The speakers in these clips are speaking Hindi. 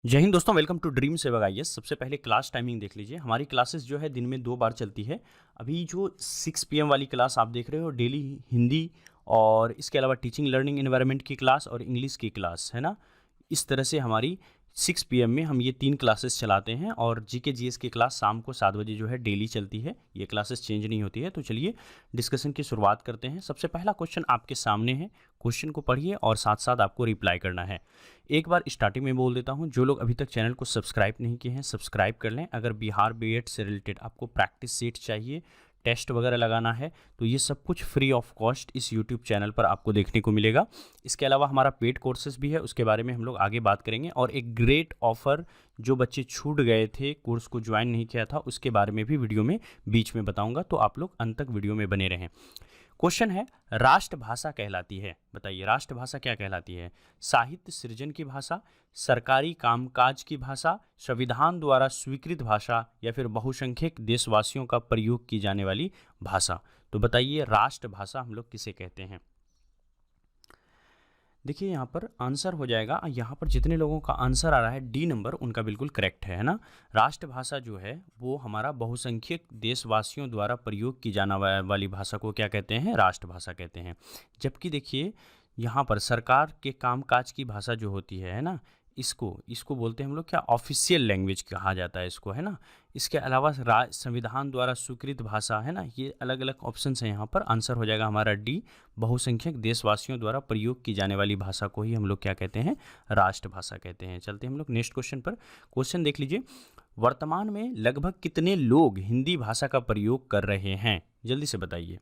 जय हिंद दोस्तों, वेलकम टू ड्रीम सेवक आईएएस। सबसे पहले क्लास टाइमिंग देख लीजिए। हमारी क्लासेस जो है दिन में 2 बार चलती है। अभी जो 6 पीएम वाली क्लास आप देख रहे हो, डेली हिंदी और इसके अलावा टीचिंग लर्निंग एनवायरनमेंट की क्लास और इंग्लिश की क्लास है ना। इस तरह से हमारी 6 पीएम में हम ये 3 क्लासेस चलाते हैं और जीके जीएस की क्लास शाम को 7 बजे जो है डेली चलती है। ये क्लासेस चेंज नहीं होती है। तो चलिए डिस्कशन की शुरुआत करते हैं। सबसे पहला क्वेश्चन आपके सामने है। क्वेश्चन को पढ़िए और साथ साथ आपको रिप्लाई करना है। एक बार स्टार्टिंग में बोल देता हूं, जो लोग अभी तक चैनल को सब्सक्राइब नहीं किए हैं सब्सक्राइब कर लें। अगर बिहार बीएड से रिलेटेड आपको प्रैक्टिस सेट चाहिए, टेस्ट वगैरह लगाना है, तो ये सब कुछ फ्री ऑफ कॉस्ट इस यूट्यूब चैनल पर आपको देखने को मिलेगा। इसके अलावा हमारा पेड कोर्सेज भी है, उसके बारे में हम लोग आगे बात करेंगे। और एक ग्रेट ऑफर, जो बच्चे छूट गए थे, कोर्स को ज्वाइन नहीं किया था, उसके बारे में भी वीडियो में बीच में बताऊंगा, तो आप लोग अंत तक वीडियो में बने रहें। क्वेश्चन है, राष्ट्रभाषा कहलाती है, बताइए राष्ट्रभाषा क्या कहलाती है? साहित्य सृजन की भाषा, सरकारी कामकाज की भाषा, संविधान द्वारा स्वीकृत भाषा, या फिर बहुसंख्यक देशवासियों का प्रयोग की जाने वाली भाषा। तो बताइए राष्ट्रभाषा हम लोग किसे कहते हैं? देखिए यहाँ पर आंसर हो जाएगा, यहाँ पर जितने लोगों का आंसर आ रहा है डी नंबर, उनका बिल्कुल करेक्ट है ना। राष्ट्रभाषा जो है वो हमारा बहुसंख्यक देशवासियों द्वारा प्रयोग की जाने वाली भाषा को क्या कहते हैं? राष्ट्रभाषा कहते हैं। जबकि देखिए यहाँ पर सरकार के कामकाज की भाषा जो होती है ना, इसको बोलते हैं हम लोग क्या? ऑफिशियल लैंग्वेज कहा जाता है इसको, है ना। इसके अलावा संविधान द्वारा स्वीकृत भाषा है ना, ये अलग अलग ऑप्शन हैं यहाँ पर। आंसर हो जाएगा हमारा डी, बहुसंख्यक देशवासियों द्वारा प्रयोग की जाने वाली भाषा को ही हम लोग क्या कहते हैं? राष्ट्रभाषा कहते हैं। चलते हैं हम लोग नेक्स्ट क्वेश्चन पर। क्वेश्चन देख लीजिए, वर्तमान में लगभग कितने लोग हिंदी भाषा का प्रयोग कर रहे हैं? जल्दी से बताइए।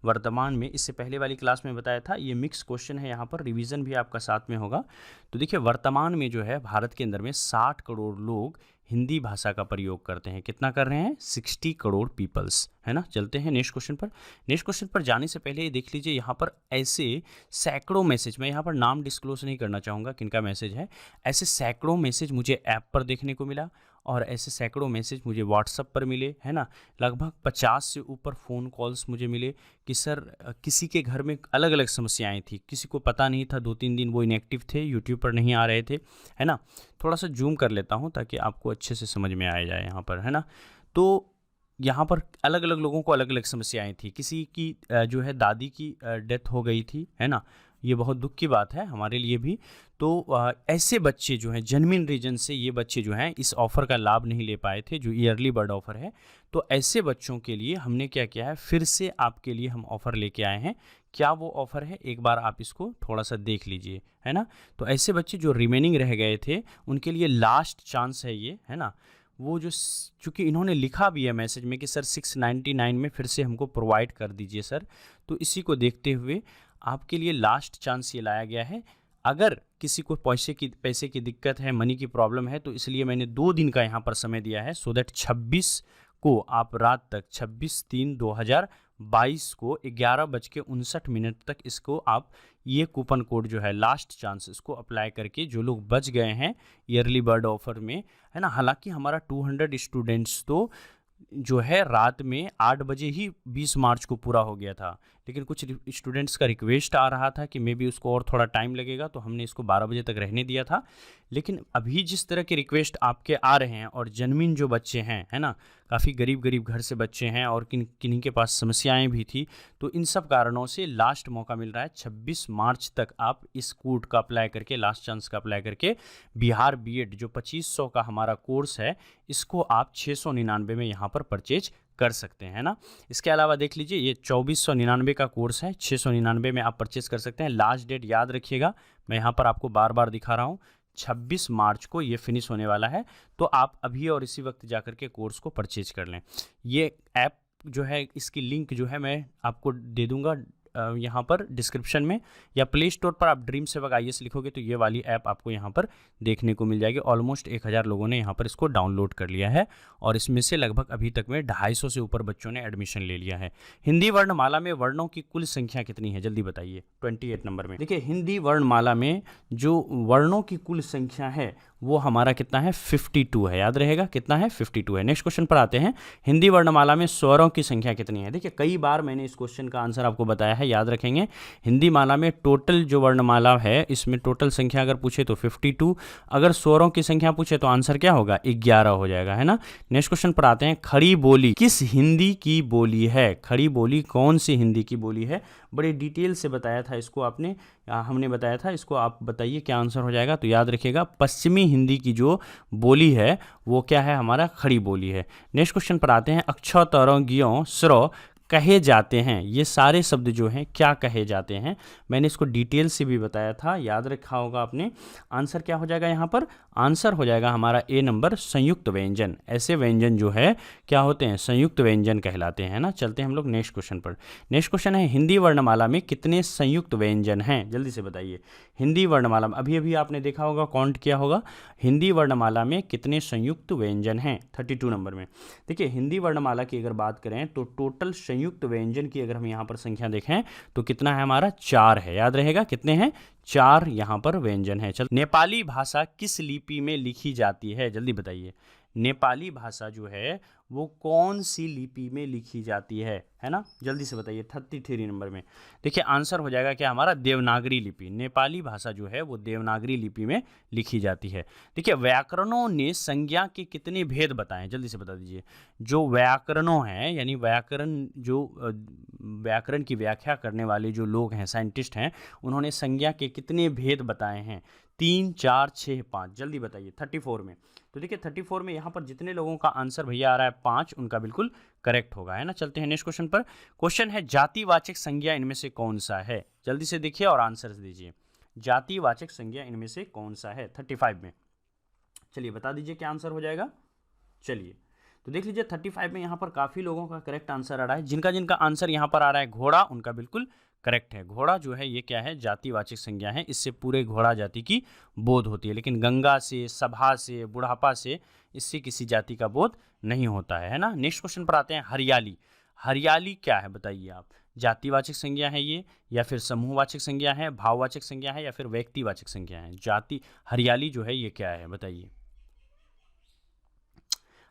वर्तमान में, इससे पहले वाली क्लास में बताया था, ये मिक्स क्वेश्चन है, यहाँ पर रिवीजन भी आपका साथ में होगा। तो देखिए वर्तमान में जो है भारत के अंदर में 60 करोड़ लोग हिंदी भाषा का प्रयोग करते हैं। कितना कर रहे हैं? 60 करोड़ पीपल्स, है ना। चलते हैं नेक्स्ट क्वेश्चन पर। नेक्स्ट क्वेश्चन पर जाने से पहले देख लीजिए, यहाँ पर ऐसे सैकड़ों मैसेज, मैं यहाँ पर नाम डिस्क्लोज नहीं करना चाहूँगा किनका मैसेज है, ऐसे सैकड़ों मैसेज मुझे ऐप पर देखने को मिला और ऐसे सैकड़ों मैसेज मुझे व्हाट्सएप पर मिले, है ना। लगभग 50 से ऊपर फ़ोन कॉल्स मुझे मिले कि सर किसी के घर में अलग अलग समस्याएं थी, किसी को पता नहीं था, 2-3 दिन वो इनएक्टिव थे, यूट्यूब पर नहीं आ रहे थे, है ना। थोड़ा सा जूम कर लेता हूँ ताकि आपको अच्छे से समझ में आ जाए यहाँ पर, है ना। तो यहाँ पर अलग अलग लोगों को अलग अलग समस्याएं थी। किसी की जो है दादी की डेथ हो गई थी, है ना। ये बहुत दुख की बात है हमारे लिए भी। तो ऐसे बच्चे जो हैं जेन्युइन रीजन से, ये बच्चे जो हैं इस ऑफ़र का लाभ नहीं ले पाए थे, जो ईयरली बर्ड ऑफ़र है। तो ऐसे बच्चों के लिए हमने क्या किया है, फिर से आपके लिए हम ऑफ़र लेके आए हैं। क्या वो ऑफ़र है, एक बार आप इसको थोड़ा सा देख लीजिए, है ना। तो ऐसे बच्चे जो रिमेनिंग रह गए थे, उनके लिए लास्ट चांस है ये, है ना। वो जो, चूँकि इन्होंने लिखा भी है मैसेज में कि सर 699 में फिर से हमको प्रोवाइड कर दीजिए सर, तो इसी को देखते हुए आपके लिए लास्ट चांस ये लाया गया है। अगर किसी को पैसे की दिक्कत है, मनी की प्रॉब्लम है, तो इसलिए मैंने 2 दिन का यहाँ पर समय दिया है, सो दैट 26 को आप रात तक, 26/3/2022 को 11:59 तक इसको आप, ये कूपन कोड जो है लास्ट चांस, इसको अप्लाई करके जो लोग बच गए हैं ईयरली बर्ड ऑफर में, है ना। हालांकि हमारा 200 स्टूडेंट्स तो जो है रात में 8 बजे ही 20 मार्च को पूरा हो गया था, लेकिन कुछ स्टूडेंट्स का रिक्वेस्ट आ रहा था कि मे बी उसको और थोड़ा टाइम लगेगा, तो हमने इसको 12 बजे तक रहने दिया था। लेकिन अभी जिस तरह के रिक्वेस्ट आपके आ रहे हैं और जेन्युइन जो बच्चे हैं, है ना, काफ़ी गरीब घर से बच्चे हैं और किन्हीं के पास समस्याएं भी थी, तो इन सब कारणों से लास्ट मौका मिल रहा है। 26 मार्च तक आप इस कोड का अप्लाई करके, लास्ट चांस का अप्लाई करके, बिहार बीएड जो 2500 का हमारा कोर्स है, इसको आप 699 में यहाँ पर परचेज कर सकते हैं ना। इसके अलावा देख लीजिए, ये 2499 का कोर्स है, 699 में आप परचेज कर सकते हैं। लास्ट डेट याद रखिएगा, मैं यहाँ पर आपको बार बार दिखा रहा हूँ, 26 मार्च को ये फिनिश होने वाला है। तो आप अभी और इसी वक्त जाकर के कोर्स को परचेज कर लें। ये ऐप जो है, इसकी लिंक जो है मैं आपको दे दूंगा यहाँ पर डिस्क्रिप्शन में, या प्ले स्टोर पर आप ड्रीम सेवक आईएएस लिखोगे तो ये वाली ऐप आपको यहाँ पर देखने को मिल जाएगी। ऑलमोस्ट 1000 लोगों ने यहाँ पर इसको डाउनलोड कर लिया है और इसमें से लगभग अभी तक में 250 से ऊपर बच्चों ने एडमिशन ले लिया है। हिंदी वर्णमाला में वर्णों की कुल संख्या कितनी है? जल्दी बताइए। 28 नंबर में देखिए, हिंदी वर्णमाला में जो वर्णों की कुल संख्या है वो हमारा कितना है? 52 है। याद रहेगा कितना है? 52 है। नेक्स्ट क्वेश्चन पर आते हैं। हिंदी वर्णमाला में स्वरों की संख्या कितनी है? देखिए कई बार मैंने इस क्वेश्चन का आंसर आपको बताया है, है, याद रखेंगे। हिंदी माला में टोटल जो वर्णमाला है इसमें टोटल संख्या अगर पूछे तो 52, अगर स्वरों की संख्या पूछे तो आंसर क्या होगा 11 हो जाएगा, है ना। नेक्स्ट क्वेश्चन पर आते हैं, खड़ी बोली किस हिंदी की बोली है? खड़ी बोली कौन सी हिंदी की बोली है? बड़े डिटेल से बताया था इसको आपने, हमने बताया था इसको, आप बताइए क्या आंसर हो जाएगा। तो याद रखिएगा पश्चिमी हिंदी की जो बोली है वो क्या है, हमारा खड़ी बोली है। नेक्स्ट क्वेश्चन पर आते हैं, अक्षौ तरह ज्यों स्रो कहे जाते हैं, ये सारे शब्द जो हैं क्या कहे जाते हैं? मैंने इसको डिटेल से भी बताया था, याद रखा होगा आपने। आंसर क्या हो जाएगा यहाँ पर? आंसर हो जाएगा हमारा ए नंबर, संयुक्त व्यंजन। ऐसे व्यंजन जो है क्या होते हैं, संयुक्त व्यंजन कहलाते हैं ना। चलते हैं हम लोग नेक्स्ट क्वेश्चन पर। नेक्स्ट क्वेश्चन है, हिंदी वर्णमाला में कितने संयुक्त व्यंजन हैं? जल्दी से बताइए। हिंदी वर्णमाला में अभी अभी आपने देखा होगा, काउंट किया होगा, हिंदी वर्णमाला में कितने संयुक्त व्यंजन हैं? 32 नंबर में। देखिए हिंदी वर्णमाला की अगर बात करें तो टोटल संयुक्त व्यंजन की अगर हम यहाँ पर संख्या देखें तो कितना है हमारा? 4 है, याद रहेगा कितने हैं? 4 यहाँ पर व्यंजन है। चल, नेपाली भाषा किस लिपि में लिखी जाती है? जल्दी बताइए। नेपाली भाषा जो है वो कौन सी लिपि में लिखी जाती है ना? जल्दी से बताइए 33 नंबर में। देखिए आंसर हो जाएगा क्या हमारा? देवनागरी लिपि। नेपाली भाषा जो है वो देवनागरी लिपि में लिखी जाती है। देखिए व्याकरणों ने संज्ञा के कितने भेद बताए? जल्दी से बता दीजिए। जो व्याकरणों हैं यानी व्याकरण जो व्याकरण की व्याख्या करने वाले जो लोग हैं, साइंटिस्ट हैं, उन्होंने संज्ञा के कितने भेद बताए हैं? 3, 4, 6, 5। जल्दी बताइए 34 में। तो देखिए 34 में यहाँ पर जितने लोगों का आंसर भैया आ रहा है 5, उनका बिल्कुल करेक्ट होगा, है ना। चलते हैं नेक्स्ट क्वेश्चन पर। क्वेश्चन है, जातिवाचक संज्ञा इनमें से कौन सा है? जल्दी से देखिए और आंसर दीजिए। जातिवाचक संज्ञा इनमें से कौन सा है 35 में? चलिए बता दीजिए क्या आंसर हो जाएगा। चलिए तो देख लीजिए 35 में यहाँ पर काफ़ी लोगों का करेक्ट आंसर आ रहा है। जिनका जिनका आंसर यहाँ पर आ रहा है घोड़ा, उनका बिल्कुल करेक्ट है। घोड़ा जो है ये क्या है? जातिवाचक संज्ञा है। इससे पूरे घोड़ा जाति की बोध होती है, लेकिन गंगा से, सभा से, बुढ़ापा से इससे किसी जाति का बोध नहीं होता है ना। नेक्स्ट क्वेश्चन पर आते हैं, हरियाली। हरियाली क्या है बताइए आप? जातिवाचक संज्ञा है ये, या फिर समूहवाचक संज्ञा है, भाववाचक संज्ञा है, या फिर व्यक्तिवाचक संज्ञा है? जाति हरियाली जो है ये क्या है बताइए।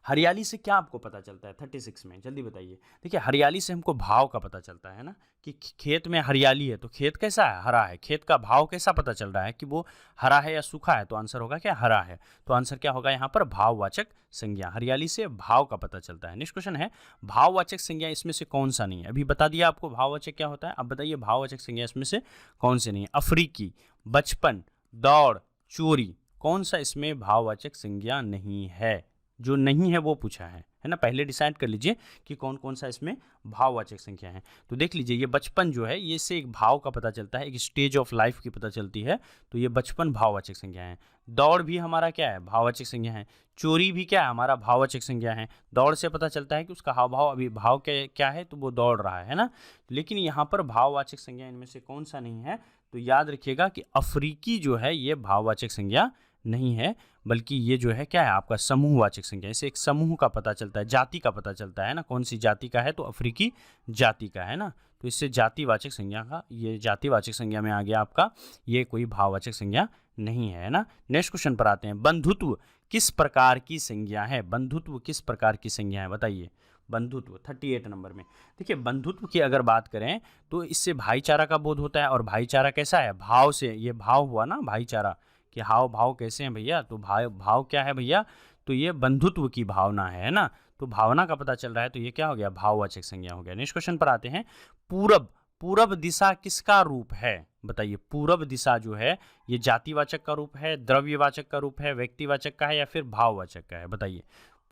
हरियाली से क्या आपको पता चलता है 36 में? जल्दी बताइए। देखिए हरियाली से हमको भाव का पता चलता है ना, कि खेत में हरियाली है तो खेत कैसा है? हरा है। खेत का भाव कैसा पता चल रहा है कि वो हरा है या सूखा है? तो आंसर होगा क्या? हरा है। तो आंसर क्या होगा यहाँ पर? भाववाचक संज्ञा। हरियाली से भाव का पता चलता है। नेक्स्ट क्वेश्चन है, भाववाचक संज्ञा इसमें से कौन सा नहीं है? अभी बता दिया आपको भाववाचक क्या होता है, अब बताइए भाववाचक संज्ञा इसमें से कौन से नहीं है? अफ्रीकी, बचपन, दौड़, चोरी, कौन सा इसमें भाववाचक संज्ञा नहीं है? जो नहीं है वो पूछा है ना। पहले डिसाइड कर लीजिए कि कौन कौन सा इसमें भाववाचक संख्या है। तो देख लीजिए ये बचपन जो है ये से एक भाव का पता चलता है, एक स्टेज ऑफ लाइफ की पता चलती है, तो ये बचपन भाववाचक संज्ञा है। दौड़ भी हमारा क्या है? भाववाचक संज्ञा है। चोरी भी क्या है? हमारा भाववाचक संज्ञा है। दौड़ से पता चलता है कि उसका हाव भाव अभी भाव क्या है, तो वो दौड़ रहा है ना। लेकिन यहाँ पर भाववाचक संज्ञा इनमें से कौन सा नहीं है? तो याद रखिएगा कि अफ्रीकी जो है ये भाववाचक संज्ञा नहीं है, बल्कि ये जो है क्या है आपका? समूहवाचक संज्ञा। इसे एक समूह का पता चलता है, जाति का पता चलता है ना, कौन सी जाति का है? तो अफ्रीकी जाति का है ना। तो इससे जातिवाचक संज्ञा का, ये जातिवाचक संज्ञा में आ गया आपका, ये कोई भाववाचक संज्ञा नहीं है ना। नेक्स्ट क्वेश्चन पर आते हैं, बंधुत्व किस प्रकार की संज्ञा है? बंधुत्व किस प्रकार की संज्ञा है बताइए। बंधुत्व 38 नंबर में। देखिए बंधुत्व की अगर बात करें तो इससे भाईचारा का बोध होता है, और भाईचारा कैसा है? भाव से, ये भाव हुआ ना भाईचारा, कि हाव भाव कैसे हैं भैया, तो भाव क्या है भैया? तो ये बंधुत्व की भावना है ना। तो भावना का पता चल रहा है, तो ये क्या हो गया? भाववाचक संज्ञा हो गया। नेक्स्ट क्वेश्चन पर आते हैं, पूरब। पूरब दिशा किसका रूप है बताइए। पूरब दिशा जो है ये जातिवाचक का रूप है, द्रव्यवाचक का रूप है, व्यक्तिवाचक का है, या फिर भाववाचक का है बताइए।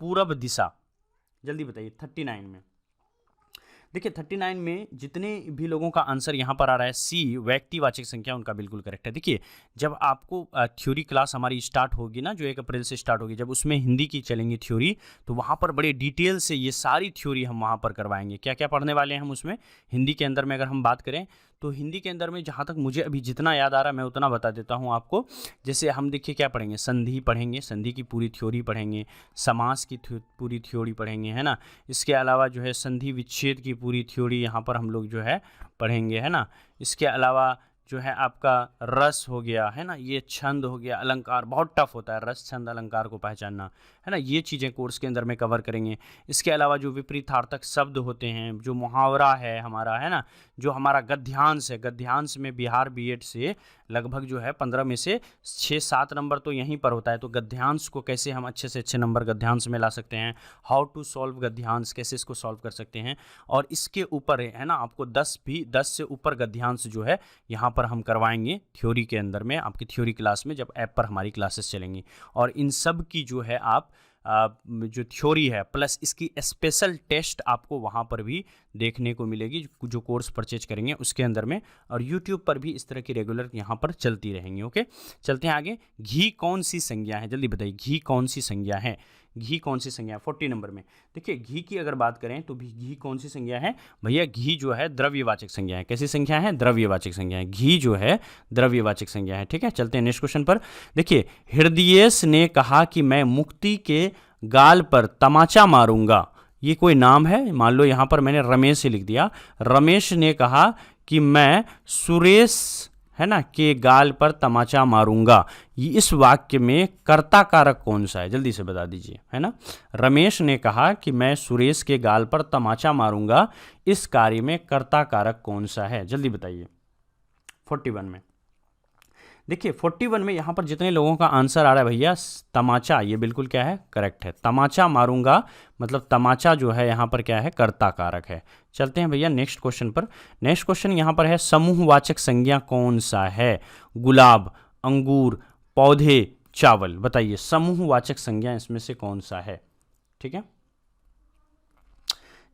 पूरब दिशा जल्दी बताइए 39 में। देखिए 39 में जितने भी लोगों का आंसर यहाँ पर आ रहा है सी, व्यक्तिवाचक संख्या, उनका बिल्कुल करेक्ट है। देखिए जब आपको थ्योरी क्लास हमारी स्टार्ट होगी ना, जो 1 अप्रैल से स्टार्ट होगी, जब उसमें हिंदी की चलेंगी थ्योरी, तो वहाँ पर बड़े डिटेल से ये सारी थ्योरी हम वहाँ पर करवाएंगे। क्या क्या पढ़ने वाले हैं हम उसमें? हिंदी के अंदर में अगर हम बात करें तो हिंदी के अंदर में जहाँ तक मुझे अभी जितना याद आ रहा है मैं उतना बता देता हूँ आपको। जैसे हम देखिए क्या पढ़ेंगे, संधि पढ़ेंगे, संधि की पूरी थ्योरी पढ़ेंगे, समास की पूरी थ्योरी पढ़ेंगे, है ना। इसके अलावा जो है संधि विच्छेद की पूरी थ्योरी यहाँ पर हम लोग जो है पढ़ेंगे, है ना। इसके अलावा जो है आपका रस हो गया, है ना, ये छंद हो गया, अलंकार बहुत टफ होता है रस छंद अलंकार को पहचानना, है ना, ये चीज़ें कोर्स के अंदर में कवर करेंगे। इसके अलावा जो विपरीतार्थक शब्द होते हैं, जो मुहावरा है हमारा, है ना, जो हमारा गद्यांश है, गद्यांश में बिहार बीएड से लगभग जो है 15 में से 6-7 नंबर तो यहीं पर होता है। तो गद्यांश को कैसे हम अच्छे से अच्छे नंबर गद्यांश में ला सकते हैं, हाउ टू सॉल्व गद्यांश, कैसे इसको सॉल्व कर सकते हैं, और इसके ऊपर है ना आपको 10 से ऊपर गद्यांश जो है यहाँ पर हम करवाएंगे थ्योरी के अंदर में, आपकी थ्योरी क्लास में, जब ऐप पर हमारी क्लासेस चलेंगी। और इन सब की जो है आप जो थ्योरी है प्लस इसकी स्पेशल टेस्ट आपको वहाँ पर भी देखने को मिलेगी, जो कोर्स परचेज करेंगे उसके अंदर में, और यूट्यूब पर भी इस तरह की रेगुलर यहाँ पर चलती रहेंगी। ओके, चलते हैं आगे। घी कौन सी संज्ञा है, जल्दी बताइए, घी कौन सी संज्ञा है, घी कौन सी संज्ञा है 40 नंबर में। देखिए घी की अगर बात करें तो भी घी कौन सी संज्ञा है भैया, घी जो है द्रव्यवाचक संज्ञा है। कैसी संज्ञा है, द्रव्यवाचक संज्ञा है, घी जो है द्रव्यवाचक संज्ञा है। ठीक है, चलते हैं नेक्स्ट क्वेश्चन पर। देखिए हृदयेश ने कहा कि मैं मुक्ति के गाल पर तमाचा मारूंगा, ये कोई नाम है, मान लो यहाँ पर मैंने रमेश ही लिख दिया। रमेश ने कहा कि मैं सुरेश, है ना, के गाल पर तमाचा मारूंगा, ये इस वाक्य में कर्ता कारक कौन सा है, जल्दी से बता दीजिए, है ना। रमेश ने कहा कि मैं सुरेश के गाल पर तमाचा मारूंगा, इस कार्य में कर्ता कारक कौन सा है, जल्दी बताइए। 41 में देखिए 41 में यहाँ पर जितने लोगों का आंसर आ रहा है भैया, तमाचा, ये बिल्कुल क्या है, करेक्ट है। तमाचा मारूंगा मतलब तमाचा जो है यहाँ पर क्या है, कर्ता कारक है। चलते हैं भैया नेक्स्ट क्वेश्चन पर। नेक्स्ट क्वेश्चन यहाँ पर है समूहवाचक संज्ञा कौन सा है, गुलाब, अंगूर, पौधे, चावल, बताइए समूहवाचक संज्ञा इसमें से कौन सा है। ठीक है,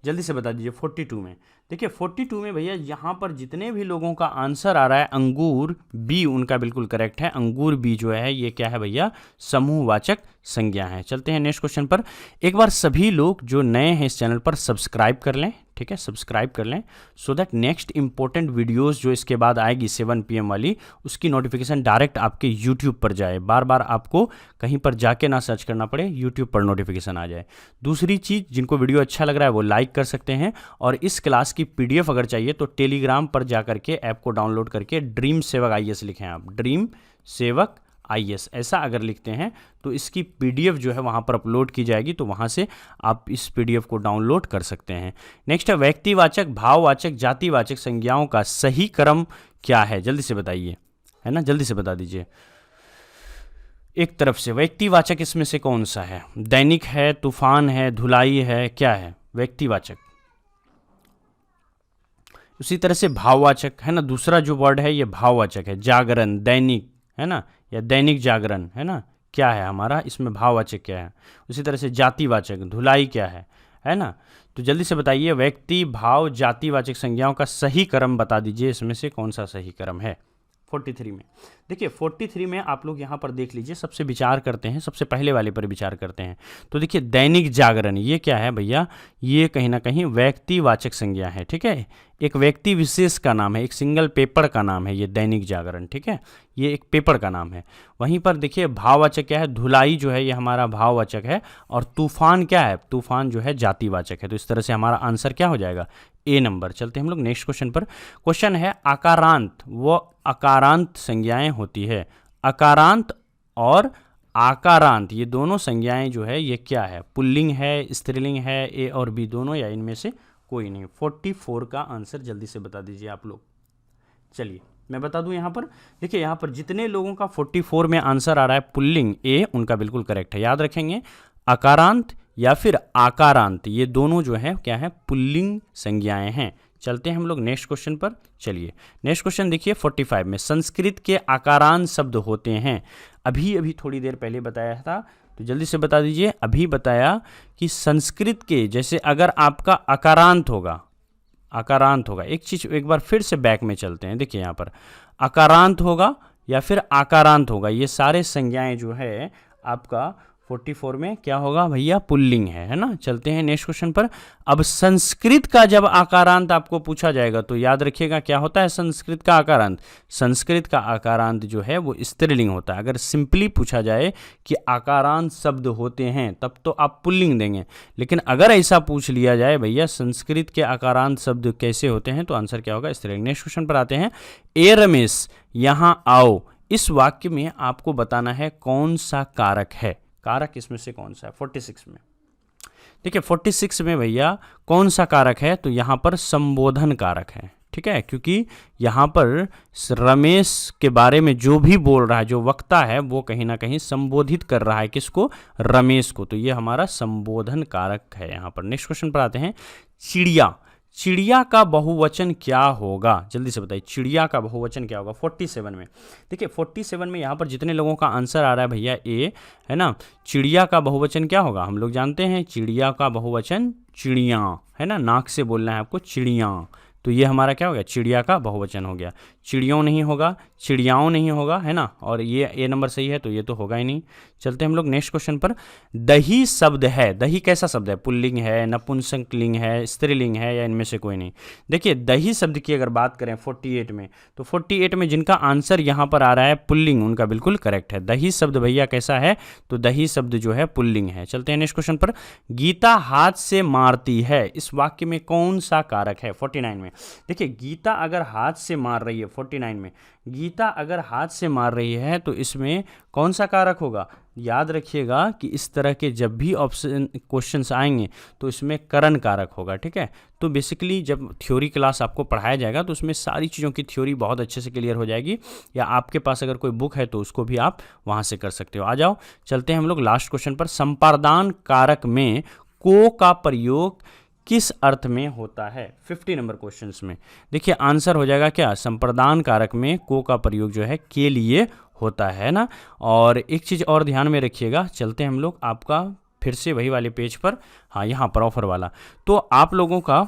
जल्दी से बता दीजिए। 42 में देखिए 42 में भैया यहाँ पर जितने भी लोगों का आंसर आ रहा है, अंगूर बी उनका बिल्कुल करेक्ट है। अंगूर बी जो है ये क्या है भैया, समूहवाचक संज्ञा है। चलते हैं नेक्स्ट क्वेश्चन पर। एक बार सभी लोग जो नए हैं इस चैनल पर सब्सक्राइब कर लें, ठीक है, सब्सक्राइब कर लें, so that next important videos जो इसके बाद आएगी 7 PM वाली, उसकी नोटिफिकेशन डायरेक्ट आपके यूट्यूब पर जाए, बार बार आपको कहीं पर जाके ना सर्च करना पड़े, यूट्यूब पर नोटिफिकेशन आ जाए। दूसरी चीज़, जिनको वीडियो अच्छा लग रहा है वो लाइक कर सकते हैं, और इस क्लास की PDF अगर चाहिए तो टेलीग्राम पर जा करके ऐप को डाउनलोड करके ड्रीम सेवक IAS लिखें आप, ड्रीम सेवक IAS ऐसा अगर लिखते हैं तो इसकी PDF जो है वहाँ पर अपलोड की जाएगी, तो वहाँ से आप इस PDF को डाउनलोड कर सकते हैं। नेक्स्ट है व्यक्तिवाचक, भाववाचक, जातिवाचक संज्ञाओं का सही क्रम क्या है, जल्दी से बताइए, है ना, जल्दी से बता दीजिए। एक तरफ से व्यक्तिवाचक इसमें से कौन सा है, दैनिक है, तूफान है, धुलाई है, क्या है व्यक्तिवाचक। उसी तरह से भाववाचक है ना, दूसरा जो वर्ड है ये भाववाचक है, जागरण, दैनिक, है ना, या दैनिक जागरण, है ना, क्या है हमारा इसमें भाववाचक क्या है। उसी तरह से जातिवाचक, धुलाई क्या है ना। तो जल्दी से बताइए व्यक्ति, भाव, जातिवाचक संज्ञाओं का सही क्रम बता दीजिए, इसमें से कौन सा सही क्रम है। 43 में देखिए 43 में आप लोग यहाँ पर देख लीजिए, सबसे विचार करते हैं, सबसे पहले वाले पर विचार करते हैं। तो देखिए दैनिक जागरण ये क्या है भैया, ये कहीं ना कहीं व्यक्तिवाचक संज्ञा है। ठीक है, एक व्यक्ति विशेष का नाम है, एक सिंगल पेपर का नाम है ये दैनिक जागरण। ठीक है, ये एक पेपर का नाम है। वहीं पर देखिए भाववाचक क्या है, धुलाई जो है ये हमारा भाववाचक है, और तूफान क्या है, तूफान जो है जातिवाचक है। तो इस तरह से हमारा आंसर क्या हो जाएगा, A नंबर। चलते हैं हम लोग नेक्स्ट क्वेश्चन पर। क्वेश्चन है आकारांत व अकारांत संज्ञाएं होती है। अकारांत और आकारांत ये दोनों संज्ञाएं जो है ये क्या है, पुल्लिंग है, स्त्रीलिंग है, A और B दोनों, या इनमें से कोई नहीं। 44 का आंसर जल्दी से बता दीजिए आप लोग। चलिए मैं बता दूं यहाँ पर, देखिए यहाँ पर जितने लोगों का 44 में आंसर आ रहा है पुल्लिंग A, उनका बिल्कुल करेक्ट है। याद रखेंगे अकारांत या फिर आकारांत ये दोनों जो है क्या है, पुल्लिंग संज्ञाएं हैं। चलते हैं हम लोग नेक्स्ट क्वेश्चन पर। चलिए नेक्स्ट क्वेश्चन देखिए 45 में संस्कृत के आकारांत शब्द होते हैं। अभी थोड़ी देर पहले बताया था, तो जल्दी से बता दीजिए। अभी बताया कि संस्कृत के जैसे अगर आपका आकारांत होगा, एक चीज एक बार फिर से बैक में चलते हैं। देखिए यहाँ पर अकारांत होगा या फिर आकारांत होगा, ये सारे संज्ञाएं जो है आपका 44 में क्या होगा भैया, पुल्लिंग है ना। चलते हैं नेक्स्ट क्वेश्चन पर। अब संस्कृत का जब आकारांत आपको पूछा जाएगा तो याद रखिएगा क्या होता है संस्कृत का आकारांत। संस्कृत का आकारांत जो है वो स्त्रीलिंग होता है। अगर सिंपली पूछा जाए कि आकारांत शब्द होते हैं तब तो आप पुल्लिंग देंगे, लेकिन अगर ऐसा पूछ लिया जाए भैया संस्कृत के आकारांत शब्द कैसे होते हैं तो आंसर क्या होगा, स्त्रीलिंग। नेक्स्ट क्वेश्चन पर आते हैं। ए रमेश यहाँ आओ, इस वाक्य में आपको बताना है कौन सा कारक है। कारक इसमें से कौन सा है 46 में। देखिए 46 में भैया कौन सा कारक है, तो यहाँ पर संबोधन कारक है, ठीक है, क्योंकि यहाँ पर रमेश के बारे में जो भी बोल रहा है, जो वक्ता है, वो कहीं ना कहीं संबोधित कर रहा है किसको, रमेश को, तो ये हमारा संबोधन कारक है यहाँ पर। नेक्स्ट क्वेश्चन पर आते हैं। चिड़िया, चिड़िया का बहुवचन क्या होगा, जल्दी से बताइए, चिड़िया का बहुवचन क्या होगा 47 में। देखिए 47 में यहाँ पर जितने लोगों का आंसर आ रहा है भैया ए है ना, चिड़िया का बहुवचन क्या होगा, हम लोग जानते हैं चिड़िया का बहुवचन चिड़िया है ना, नाक से बोलना है आपको चिड़िया, तो ये हमारा क्या हो गया, चिड़िया का बहुवचन हो गया। चिड़ियों नहीं होगा, चिड़ियाओं नहीं होगा है ना, और ये ए नंबर सही है तो ये तो होगा ही नहीं। चलते हम लोग नेक्स्ट क्वेश्चन पर। दही शब्द है, दही कैसा शब्द है, पुल्लिंग है, नपुंसकलिंग है, स्त्रीलिंग है, या इनमें से कोई नहीं। देखिए दही शब्द की अगर बात करें 48 में, तो 48 में जिनका आंसर यहाँ पर आ रहा है पुल्लिंग, उनका बिल्कुल करेक्ट है। दही शब्द भैया कैसा है, तो दही शब्द जो है पुल्लिंग है। चलते हैं नेक्स्ट क्वेश्चन पर। गीता हाथ से मारती है, इस वाक्य में कौन सा कारक है 49 में। देखिए गीता अगर हाथ से मार रही है 49 में, गीता अगर हाथ से मार रही है तो इसमें कौन सा कारक होगा, याद रखिएगा कि इस तरह के जब भी ऑप्शन क्वेश्चंस आएंगे तो इसमें करण कारक होगा, ठीक है। तो बेसिकली जब थ्योरी क्लास आपको पढ़ाया जाएगा तो उसमें सारी चीज़ों की थ्योरी बहुत अच्छे से क्लियर हो जाएगी, या आपके पास अगर कोई बुक है तो उसको भी आप वहाँ से कर सकते हो। आ जाओ चलते हैं हम लोग लास्ट क्वेश्चन पर। संपादान कारक में को का प्रयोग किस अर्थ में होता है 50 नंबर क्वेश्चंस में। देखिए आंसर हो जाएगा क्या, संप्रदान कारक में को का प्रयोग जो है के लिए होता है ना। और एक चीज़ और ध्यान में रखिएगा, चलते हैं हम लोग आपका फिर से वही वाले पेज पर, हाँ यहाँ पर ऑफर वाला, तो आप लोगों का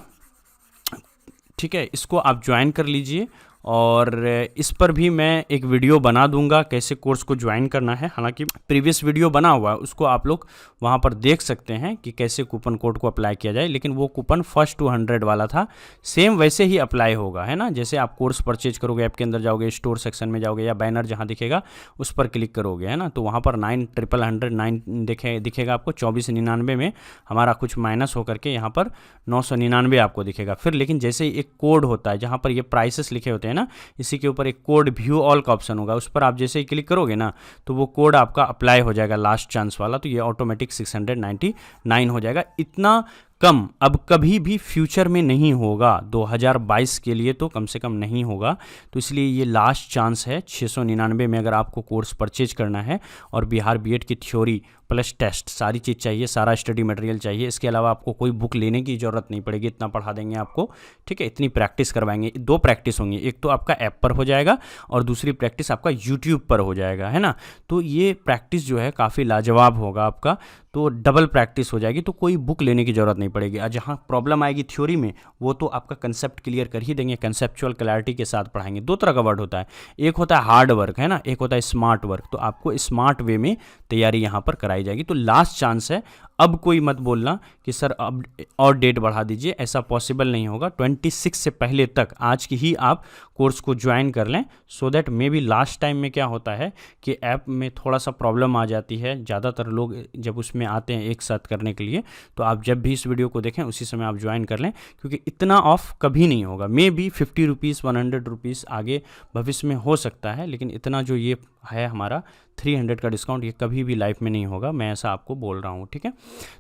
ठीक है, इसको आप ज्वाइन कर लीजिए, और इस पर भी मैं एक वीडियो बना दूंगा कैसे कोर्स को ज्वाइन करना है। हालांकि प्रीवियस वीडियो बना हुआ है, उसको आप लोग वहां पर देख सकते हैं कि कैसे कूपन कोड को अप्लाई किया जाए, लेकिन वो कूपन फर्स्ट 200 वाला था, सेम वैसे ही अप्लाई होगा है ना। जैसे आप कोर्स परचेज करोगे, ऐप के अंदर जाओगे, स्टोर सेक्शन में जाओगे, या बैनर जहाँ दिखेगा उस पर क्लिक करोगे है ना, तो वहाँ पर 9,100 दिखेगा आपको। 2499 में हमारा कुछ माइनस होकर के यहाँ पर 999 आपको दिखेगा। फिर लेकिन जैसे ही एक कोड होता है जहाँ पर ये प्राइसेस लिखे होते हैं ना, इसी के ऊपर एक कोड व्यू ऑल का ऑप्शन होगा, उस पर आप जैसे ही क्लिक करोगे ना तो वो कोड आपका अप्लाई हो जाएगा लास्ट चांस वाला, तो ये ऑटोमेटिक 699 हो जाएगा। इतना कम अब कभी भी फ्यूचर में नहीं होगा, 2022 के लिए तो कम से कम नहीं होगा, तो इसलिए ये लास्ट चांस है। 699 में अगर आपको कोर्स परचेज करना है, और बिहार बीएड की थ्योरी प्लस टेस्ट सारी चीज़ चाहिए, सारा स्टडी मटेरियल चाहिए, इसके अलावा आपको कोई बुक लेने की ज़रूरत नहीं पड़ेगी, इतना पढ़ा देंगे आपको, ठीक है। इतनी प्रैक्टिस करवाएंगे, 2 प्रैक्टिस होंगी, एक तो आपका ऐप पर हो जाएगा और दूसरी प्रैक्टिस आपका यूट्यूब पर हो जाएगा है ना। तो ये प्रैक्टिस जो है काफ़ी लाजवाब होगा आपका, तो डबल प्रैक्टिस हो जाएगी, तो कोई बुक लेने की ज़रूरत नहीं पड़ेगी। और जहाँ प्रॉब्लम आएगी थ्योरी में, वो तो आपका कंसेप्ट क्लियर कर ही देंगे, कंसेप्चुअल क्लैरिटी के साथ पढ़ाएंगे। 2 तरह का वर्ड होता है, एक होता है हार्ड वर्क है ना, एक होता है स्मार्ट वर्क, तो आपको स्मार्ट वे में तैयारी यहाँ पर कराई जाएगी। तो लास्ट चांस है, अब कोई मत बोलना कि सर अब और डेट बढ़ा दीजिए, ऐसा पॉसिबल नहीं होगा। 26 से पहले तक आज की ही आप कोर्स को ज्वाइन कर लें, so that may be last time में क्या होता है कि ऐप में थोड़ा सा प्रॉब्लम आ जाती है, ज़्यादातर लोग जब उसमें आते हैं एक साथ करने के लिए, तो आप जब भी इस वीडियो को देखें उसी समय आप ज्वाइन कर लें, क्योंकि इतना ऑफ कभी नहीं होगा। मे बी 50 रुपीज़ 100 रुपीज़ आगे भविष्य में हो सकता है, लेकिन इतना जो ये है हमारा 300 का डिस्काउंट, ये कभी भी लाइफ में नहीं होगा, मैं ऐसा आपको बोल रहा हूँ, ठीक है।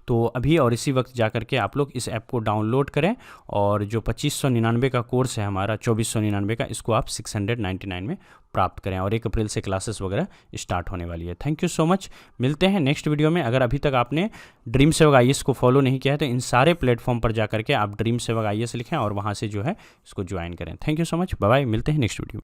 तो अभी और इसी वक्त जा करके आप लोग इस ऐप को डाउनलोड करें, और जो 2599 का कोर्स है हमारा 2499 का, इसको आप 699 में प्राप्त करें, और 1 अप्रैल से क्लासेस वगैरह स्टार्ट होने वाली है। थैंक यू सो मच, मिलते हैं नेक्स्ट वीडियो में। अगर अभी तक आपने ड्रीम सेवक IAS को फॉलो नहीं किया है तो इन सारे प्लेटफॉर्म पर जा करके आप ड्रीम सेवक IAS लिखें और वहाँ से जो है इसको ज्वाइन करें। Thank you so much, bye bye, मिलते हैं नेक्स्ट वीडियो।